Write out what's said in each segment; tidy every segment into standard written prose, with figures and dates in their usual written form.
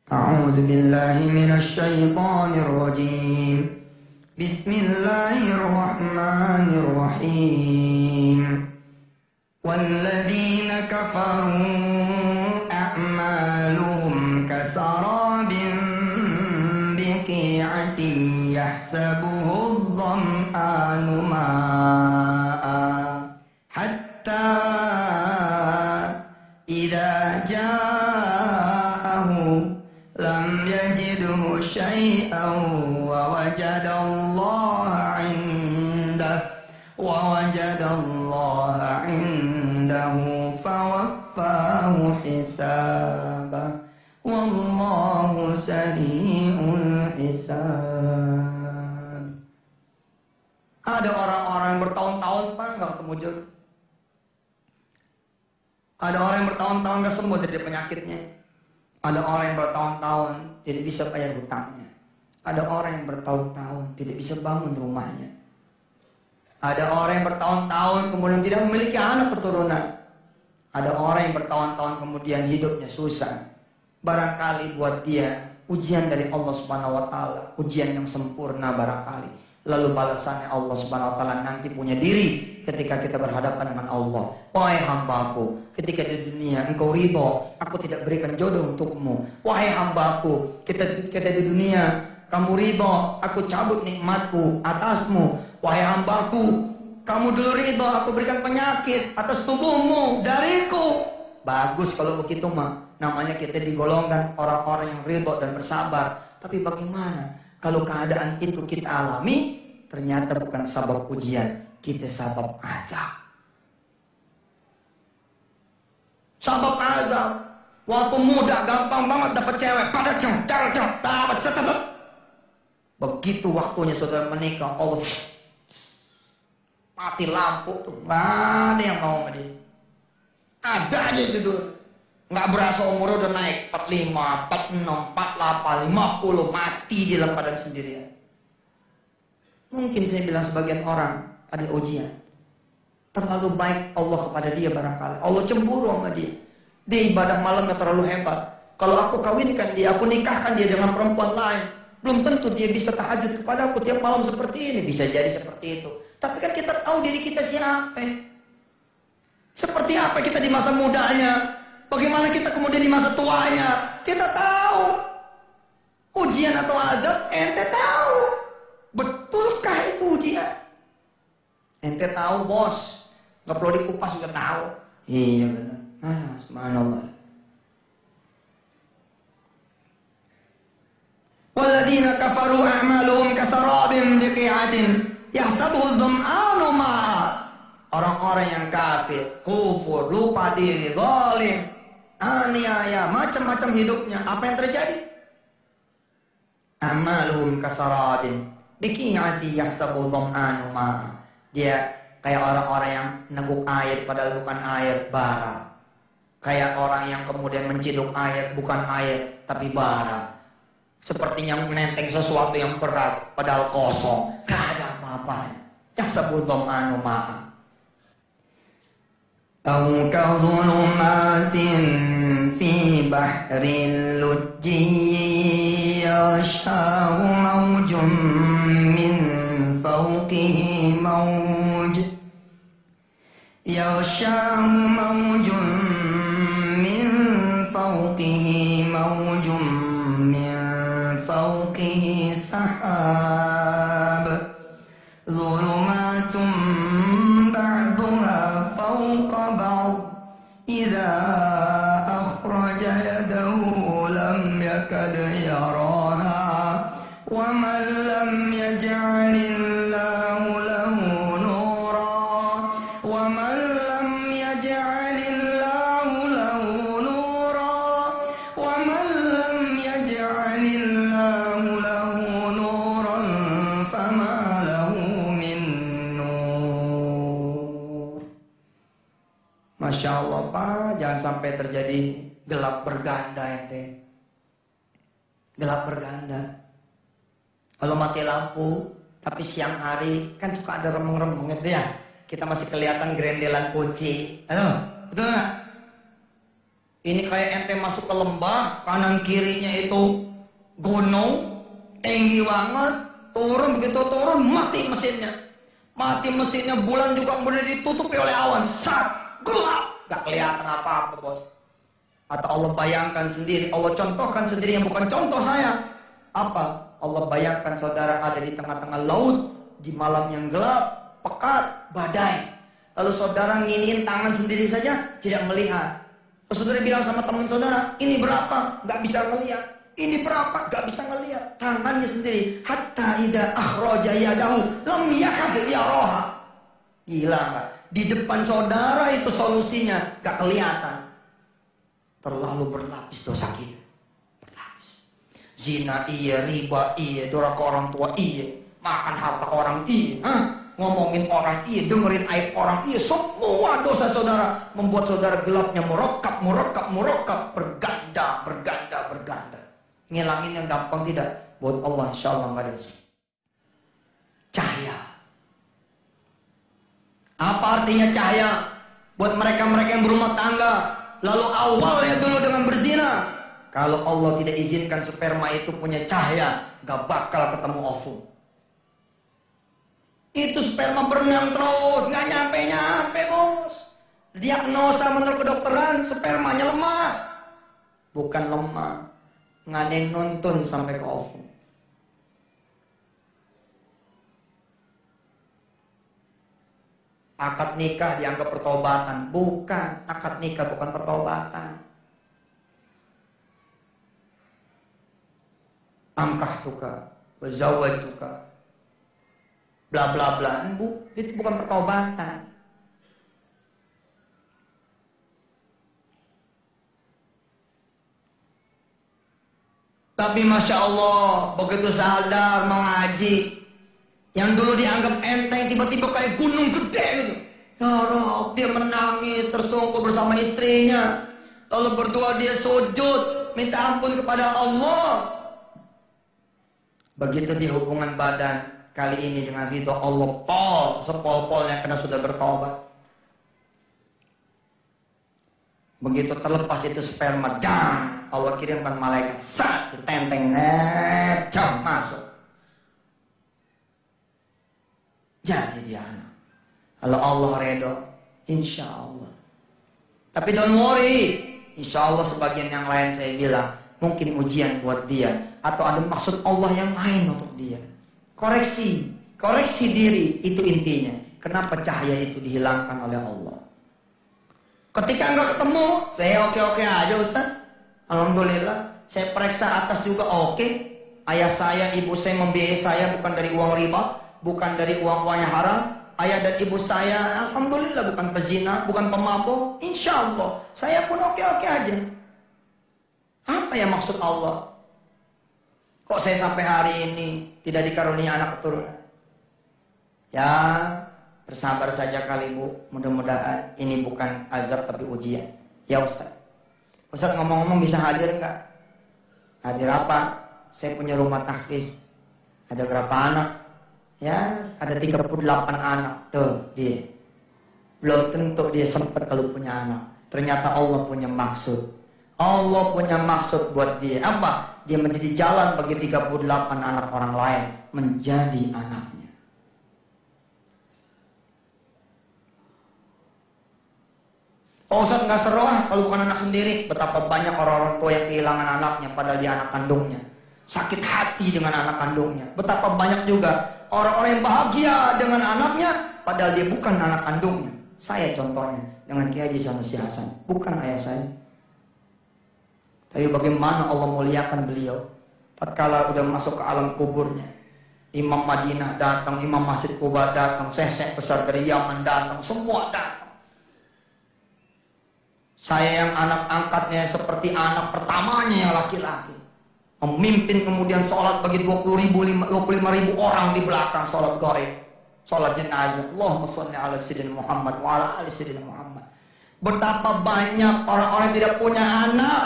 أعوذ بالله من الشيطان الرجيم بسم الله الرحمن الرحيم والذين كفروا أعمالهم كسراب بقيعة يحسبه الظمآن ماء حتى إذا جاءه لم يجده شيئا ووجد الله عنده فوفاه حسابه والله سريع الحساب. Ada orang-orang yang bertahun-tahun nggak ketemu jodoh. Ada orang yang bertahun-tahun nggak sembuh dari penyakitnya. Ada orang yang bertahun-tahun tidak bisa bayar hutangnya. Ada orang yang bertahun-tahun tidak bisa bangun rumahnya. Ada orang yang bertahun-tahun kemudian tidak memiliki anak keturunan. Ada orang yang bertahun-tahun kemudian hidupnya susah. Barangkali buat dia ujian dari Allah Subhanahu wa taala, ujian yang sempurna barangkali. Lalu balasannya Allah Subhanahu wa taala nanti punya diri ketika kita berhadapan dengan Allah. Wahai hambaku, ketika di dunia engkau ridho, aku tidak berikan jodoh untukmu. Wahai hambaku, ketika di dunia kamu ridho, aku cabut nikmatku atasmu. Wahai hambaku, kamu dulu ridho, aku berikan penyakit atas tubuhmu dariku. Bagus kalau begitu mah. Namanya kita digolongkan orang-orang yang ridho dan bersabar. Tapi bagaimana kalau keadaan itu kita alami, ternyata bukan sabab ujian, kita sabab azab. Sabab azab. Waktu muda gampang banget dapat cewek, pada dapat. Begitu waktunya saudara menikah, Allah mati lampu tuh, nggak ada yang mau sama dia. Ada aja itu dulu. Nggak berasa umurnya udah naik 45, 46, 48, 50, mati di dalam badan sendirian. Mungkin saya bilang sebagian orang ada ujian. Terlalu baik Allah kepada dia barangkali. Allah cemburu sama dia. Dia ibadah malamnya terlalu hebat. Kalau aku kawinkan dia, aku nikahkan dia dengan perempuan lain, belum tentu dia bisa tahajud kepada aku tiap malam seperti ini. Bisa jadi seperti itu. Tapi kan kita tahu diri kita siapa. Seperti apa kita di masa mudanya. Bagaimana kita kemudian di masa tuanya. Kita tahu. Ujian atau azab, ente tahu. Betulkah itu ujian? Ente tahu bos. Gak perlu dikupas juga tahu. Iya benar. Subhanallah. Walladzina kafaru a'maluhum kasarabin biqi'atin yahsabuhu dzam'anu ma'a. Orang-orang yang kafir, kufur, lupa diri, zalim, aniaya, macam-macam hidupnya. Apa yang terjadi? A'maluhum kasarabin biqi'atin yahsabuhu dzam'anu ma'a. Dia kayak orang-orang yang neguk air padahal bukan air, bara. Kayak orang yang kemudian menciduk air bukan air tapi bara. Sepertinya menenteng sesuatu yang berat padahal kosong. Gak ada apa-apanya. Yahsabuhu dzam'anu ma'a. Aw kadhulumatin fi bahril lujji yashahu mawjun min fawqihi mawj yashahu mawjun min fawqihi mawjun min fawqihi sahab dhulumatun ba'duha fawqa ba'd idza akhraja yadahu lam yakad yaraha wa man lam yaj'alillahu lahu nura wa man lam yaj'alillahu lahu nura wa man lam yaj'alillahu lahu nuran fama lahu min nur. Masya Allah Pak, jangan sampai terjadi gelap berganda ente. Gelap berganda. Kalau mati lampu, tapi siang hari kan suka ada remeng-remeng gitu ya. Kita masih kelihatan gerendelan kunci. Aduh, betul nggak? Ini kayak ente masuk ke lembah, kanan kirinya itu gunung, tinggi banget, turun, begitu turun, mati mesinnya. Mati mesinnya, bulan juga kemudian ditutupi oleh awan, gelap, gak kelihatan apa-apa, bos. Atau Allah bayangkan sendiri, Allah contohkan sendiri yang bukan contoh saya. Apa? Allah bayangkan saudara ada di tengah-tengah laut, di malam yang gelap, pekat, badai. Lalu saudara nginiin tangan sendiri saja, tidak melihat. Lalu saudara bilang sama teman saudara, ini berapa? Gak bisa ngelihat. Ini berapa? Gak bisa ngelihat. Tangannya sendiri. Hatta idza akhraja yadahu lam yakad yaraha. Gila gak? Di depan saudara itu solusinya gak kelihatan. Terlalu berlapis dosa kita. Berlapis. Zina iya, riba iya, durhaka orang tua iya, makan harta orang iya, ngomongin orang iya, dengerin aib orang iya, semua dosa saudara membuat saudara gelapnya merokap, berganda. Ngilangin yang gampang tidak? Buat Allah insyaallah nggak ada. Cahaya. Apa artinya cahaya? Buat mereka-mereka yang berumah tangga, lalu awalnya dulu dengan berzina. Kalau Allah tidak izinkan sperma itu punya cahaya, gak bakal ketemu ovum. Itu sperma berenang terus, gak nyampe bos. Diagnosa menurut kedokteran, spermanya lemah. Bukan lemah, nggak ada yang nuntun sampai ke ovum. Akad nikah dianggap pertobatan. Bukan, akad nikah bukan pertobatan. Angkah tuka, wazawaj tuka, bla bla bla. Itu bukan pertobatan. Tapi Masya Allah, begitu sadar mengaji, yang dulu dianggap enteng, tiba-tiba kayak gunung gede gitu. Ya Rob, dia menangis, tersungkur bersama istrinya. Lalu berdoa dia sujud, minta ampun kepada Allah. Begitu di hubungan badan, kali ini dengan ridho Allah, sepol-polnya karena sudah bertobat. Begitu terlepas itu sperma, dang, Allah kirimkan malaikat, tenteng, jam masuk. Jadi dia anak. Kalau Allah redho, insya Allah. Tapi don't worry, insya Allah sebagian yang lain saya bilang, mungkin ujian buat dia. Atau ada maksud Allah yang lain untuk dia. Koreksi diri, itu intinya. Kenapa cahaya itu dihilangkan oleh Allah? Ketika nggak ketemu, saya oke-oke aja Ustaz. Alhamdulillah, saya periksa atas juga oke. Ayah saya, ibu saya membiayai saya bukan dari uang riba, bukan dari uang-uangnya haram. Ayah dan ibu saya, alhamdulillah bukan pezina, bukan pemabuk. Insya Allah, saya pun oke-oke aja. Apa yang maksud Allah? Kok saya sampai hari ini tidak dikaruniai anak keturunan? Ya, bersabar saja kali Bu. Mudah-mudahan ini bukan azab tapi ujian. Ya Ustaz. Ustaz ngomong-ngomong bisa hadir enggak? Hadir apa? Saya punya rumah tahfiz. Ada berapa anak? Ya, ada 38 anak. Tuh, dia. Belum tentu dia sempat kalau punya anak. Ternyata Allah punya maksud. Allah punya maksud buat dia. Apa? Dia menjadi jalan bagi 38 anak orang lain menjadi anaknya. Oh Ustaz nggak seru kalau bukan anak sendiri. Betapa banyak orang-orang tua yang kehilangan anaknya padahal dia anak kandungnya. Sakit hati dengan anak kandungnya. Betapa banyak juga orang-orang yang bahagia dengan anaknya padahal dia bukan anak kandungnya. Saya contohnya dengan Kiai Haji Sanusi Hasan, bukan ayah saya. Tapi bagaimana Allah muliakan beliau. Tatkala udah masuk ke alam kuburnya, Imam Madinah datang, Imam Masjid Kuba datang, syekh-syekh besar dari Yaman datang, semua datang. Saya yang anak angkatnya seperti anak pertamanya yang laki-laki. Memimpin kemudian sholat bagi 25.000 orang di belakang sholat gaib, sholat jenazah. Allahumma sholli ala sayyidina Muhammad wa ala ali sayyidina Muhammad. Betapa banyak orang-orang yang tidak punya anak,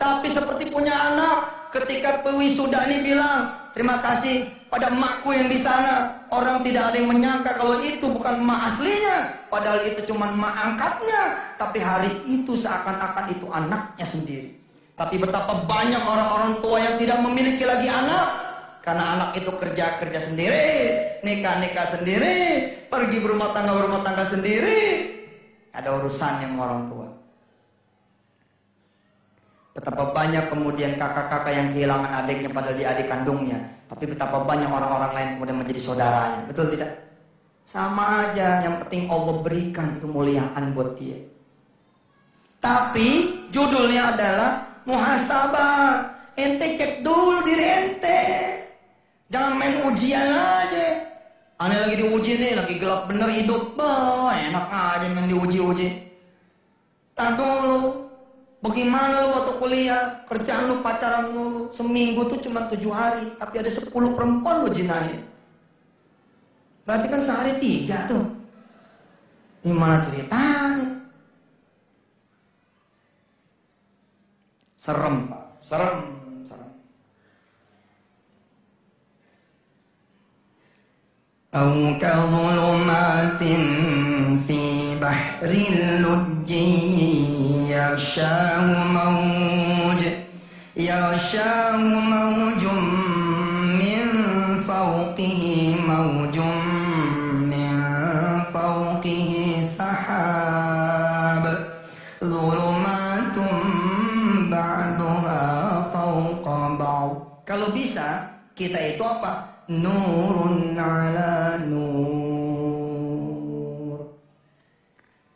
tapi seperti punya anak ketika wisuda ini bilang, terima kasih pada emakku yang di sana. Orang tidak ada yang menyangka kalau itu bukan emak aslinya. Padahal itu cuma emak angkatnya. Tapi hari itu seakan-akan itu anaknya sendiri. Tapi betapa banyak orang-orang tua yang tidak memiliki lagi anak. Karena anak itu kerja sendiri, nikah sendiri, pergi berumah tangga sendiri. Ada urusannya sama orang tua. Betapa banyak kemudian kakak-kakak yang kehilangan adiknya padahal dia adik kandungnya. Tapi betapa banyak orang-orang lain kemudian menjadi saudaranya. Betul tidak? Sama aja, yang penting Allah berikan kemuliaan buat dia. Tapi judulnya adalah muhasabah. Ente cek dulu diri ente. Jangan main ujian aja. Aneh lagi diuji nih, lagi gelap bener hidup. Enak aja main diuji-uji. Tak dulu. Bagaimana lu waktu kuliah? Kerjaan lu, pacaran lu. Seminggu tuh cuma 7 hari. Tapi ada 10 perempuan lu jinahin. Berarti kan sehari 3 tuh. Gimana ceritanya? Serem, Pak. Serem. أو كظلمات في بحر اللج يغشاه موج من فوقه موج من فوقه سحاب ظلمات بعضها فوق بعض. Kalau bisa kita itu apa? Nurun ala nur.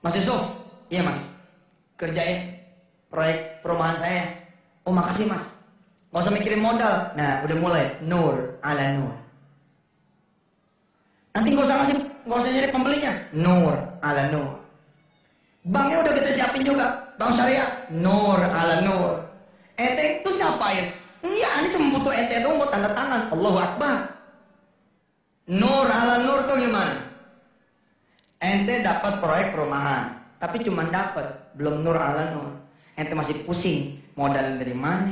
Mas Yusuf, iya mas, kerjain proyek perumahan saya. Oh makasih mas, gak usah mikirin modal. Nah udah mulai, nur ala nur. Nanti gak usah nyari pembelinya, nur ala nur. Banknya udah kita siapin juga, bank syariah, nur ala nur. Ente itu siapain? Iya, ini cuma butuh ente doang buat tanda tangan. Allahu Akbar. Nur ala nur tuh gimana? Ente dapat proyek perumahan, tapi cuma dapat, belum nur ala nur. Ente masih pusing, modal dari mana?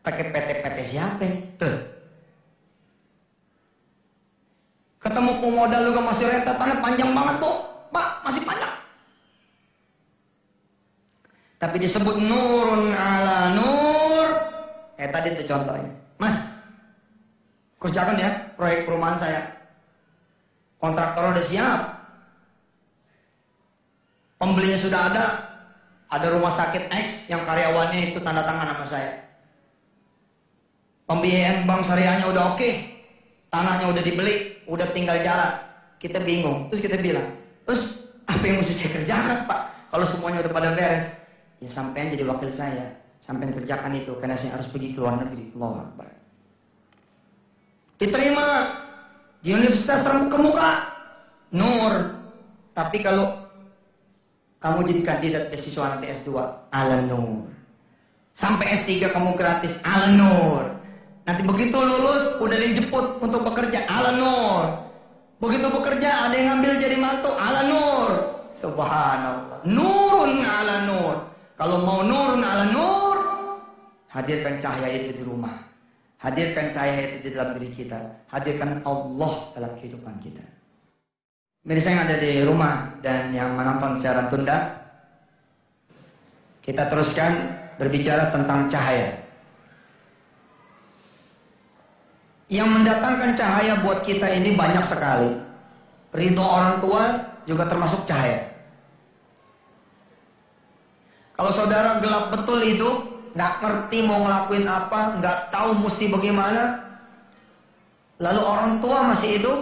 Pakai PT siapa? Tuh. Ketemu pemodal juga masih rentetannya panjang banget tuh, Pak, masih panjang. Tapi disebut nurun ala nur. Tadi itu contohnya. Mas, kerjakan ya proyek perumahan saya. Kontraktor udah siap. Pembelinya sudah ada. Ada rumah sakit X yang karyawannya itu tanda tangan sama saya. Pembiayaan bank syariahnya udah oke. Tanahnya udah dibeli, udah tinggal jalan. Kita bingung. Terus kita bilang, terus apa yang mesti saya kerjakan Pak? Kalau semuanya udah pada beres. Ya sampean jadi wakil saya. Sampean kerjakan itu karena saya harus pergi ke luar negeri. Allahu Akbar. Diterima di universitas terkemuka, nur. Tapi kalau kamu jadi kandidat beasiswa nanti S2, ala nur. Sampai S3 kamu gratis, ala nur. Nanti begitu lulus, udah dijemput untuk bekerja, ala nur. Begitu bekerja, ada yang ngambil jadi mantu, ala nur. Subhanallah. Nurun ala nur. Kalau mau nurun ala nur, hadirkan cahaya itu di rumah. Hadirkan cahaya itu di dalam diri kita. Hadirkan Allah dalam kehidupan kita. Mirsa yang ada di rumah dan yang menonton secara tunda, kita teruskan berbicara tentang cahaya. Yang mendatangkan cahaya buat kita ini banyak sekali. Ridho orang tua juga termasuk cahaya. Kalau saudara gelap betul hidup, nggak ngerti mau ngelakuin apa, nggak tahu mesti bagaimana, lalu orang tua masih hidup,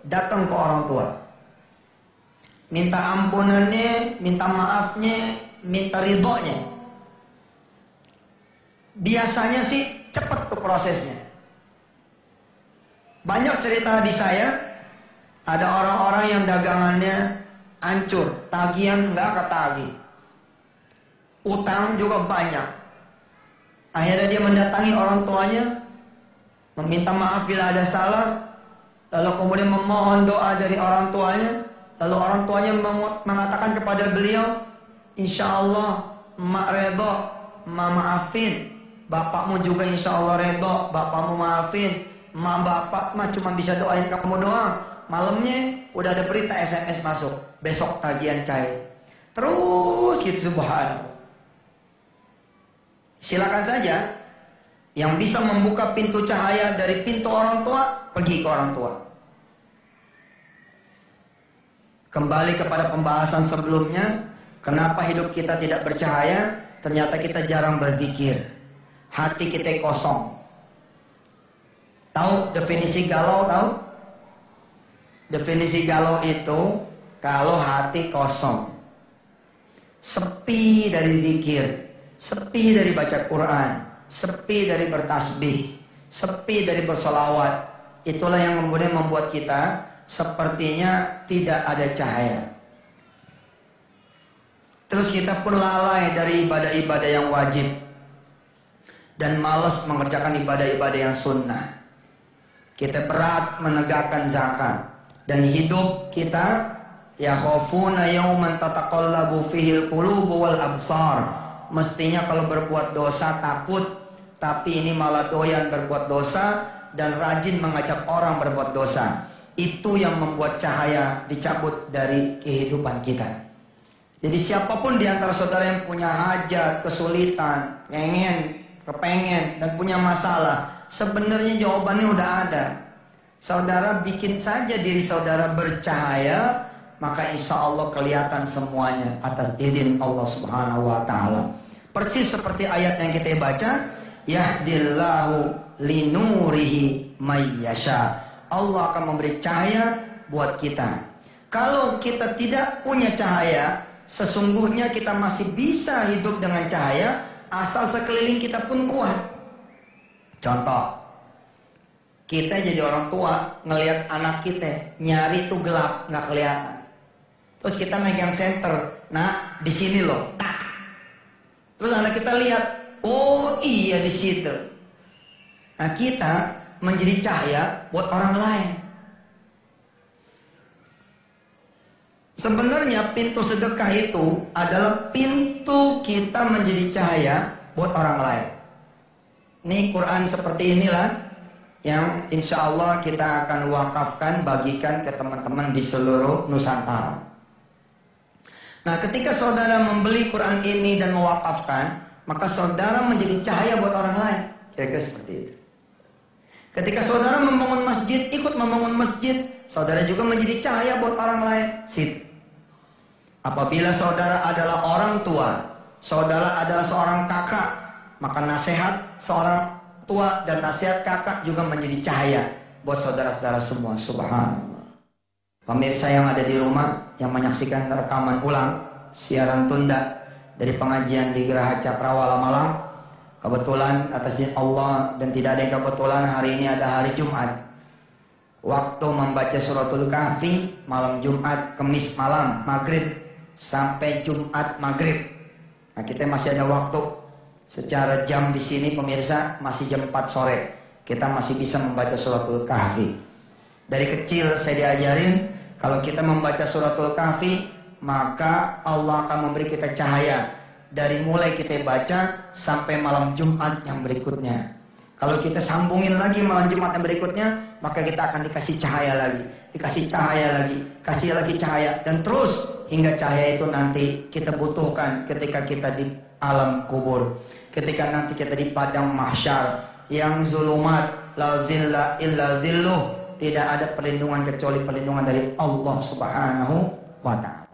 datang ke orang tua. Minta ampunannya, minta maafnya, minta ridhonya. Biasanya sih cepat tuh prosesnya. Banyak cerita di saya, ada orang-orang yang dagangannya hancur, tagihan nggak ketagih, utang juga banyak. Akhirnya dia mendatangi orang tuanya, meminta maaf bila ada salah, lalu kemudian memohon doa dari orang tuanya. Lalu orang tuanya mengatakan kepada beliau, insya Allah emak redho, emak maafin. bapakmu juga insya Allah redho, bapakmu maafin, emak bapak mah cuma bisa doain kamu doang. Malamnya udah ada berita SMS masuk, besok tagihan cair. Terus gitu, subhanallah. Silakan saja yang bisa membuka pintu cahaya dari pintu orang tua, pergi ke orang tua. Kembali kepada pembahasan sebelumnya, kenapa hidup kita tidak bercahaya? Ternyata kita jarang berzikir. Hati kita kosong. Tahu definisi galau, tahu? Definisi galau itu kalau hati kosong. Sepi dari zikir, sepi dari baca Quran, sepi dari bertasbih, sepi dari bersolawat. Itulah yang kemudian membuat kita sepertinya tidak ada cahaya. Terus kita pun lalai dari ibadah-ibadah yang wajib dan malas mengerjakan ibadah-ibadah yang sunnah. Kita berat menegakkan zakat dan hidup kita yakhafuna yauman tataqallabu fihil qulubu wal absar. Mestinya kalau berbuat dosa takut, tapi ini malah doyan berbuat dosa dan rajin mengajak orang berbuat dosa. Itu yang membuat cahaya dicabut dari kehidupan kita. Jadi siapapun di antara saudara yang punya hajat, kesulitan, kepengen, dan punya masalah, sebenarnya jawabannya udah ada. Saudara bikin saja diri saudara bercahaya, maka insya Allah kelihatan semuanya atas izin Allah Subhanahu wa Ta'ala. Persis seperti ayat yang kita baca, yahdillahu linurihi mayyasha. Allah akan memberi cahaya buat kita. Kalau kita tidak punya cahaya, sesungguhnya kita masih bisa hidup dengan cahaya asal sekeliling kita pun kuat. Contoh, kita jadi orang tua ngelihat anak kita nyari tuh gelap, nggak kelihatan. Terus kita megang senter, nah di sini loh, tak. Terus anak kita lihat, oh iya di situ. Nah kita menjadi cahaya buat orang lain. Sebenarnya pintu sedekah itu adalah pintu kita menjadi cahaya buat orang lain. Ini Quran seperti inilah yang insya Allah kita akan wakafkan, bagikan ke teman-teman di seluruh Nusantara. Nah ketika saudara membeli Quran ini dan mewakafkan, maka saudara menjadi cahaya buat orang lain. Kira-kira seperti itu. Ketika saudara membangun masjid, ikut membangun masjid, saudara juga menjadi cahaya buat orang lain. Apabila saudara adalah orang tua, saudara adalah seorang kakak, maka nasihat seorang tua dan nasihat kakak juga menjadi cahaya buat saudara-saudara semua. Subhanallah. Pemirsa yang ada di rumah, yang menyaksikan rekaman ulang, siaran tunda dari pengajian di Geraha Cakrawala Malang, kebetulan atas izin Allah dan tidak ada yang kebetulan hari ini ada hari Jumat. Waktu membaca suratul Kahfi malam Jumat, Kemis malam, Maghrib sampai Jumat Maghrib. Nah kita masih ada waktu. Secara jam di sini pemirsa masih jam 4 sore. Kita masih bisa membaca suratul Kahfi. Dari kecil saya diajarin kalau kita membaca suratul Kahfi maka Allah akan memberi kita cahaya. Dari mulai kita baca sampai malam Jumat yang berikutnya. Kalau kita sambungin lagi malam Jumat yang berikutnya, maka kita akan dikasih cahaya lagi. Dikasih cahaya lagi, kasih lagi cahaya. Dan terus hingga cahaya itu nanti kita butuhkan ketika kita di alam kubur. Ketika nanti kita di padang mahsyar. Yang zulumat, la zilla illa zilluh. Tidak ada perlindungan kecuali perlindungan dari Allah Subhanahu wa Ta'ala.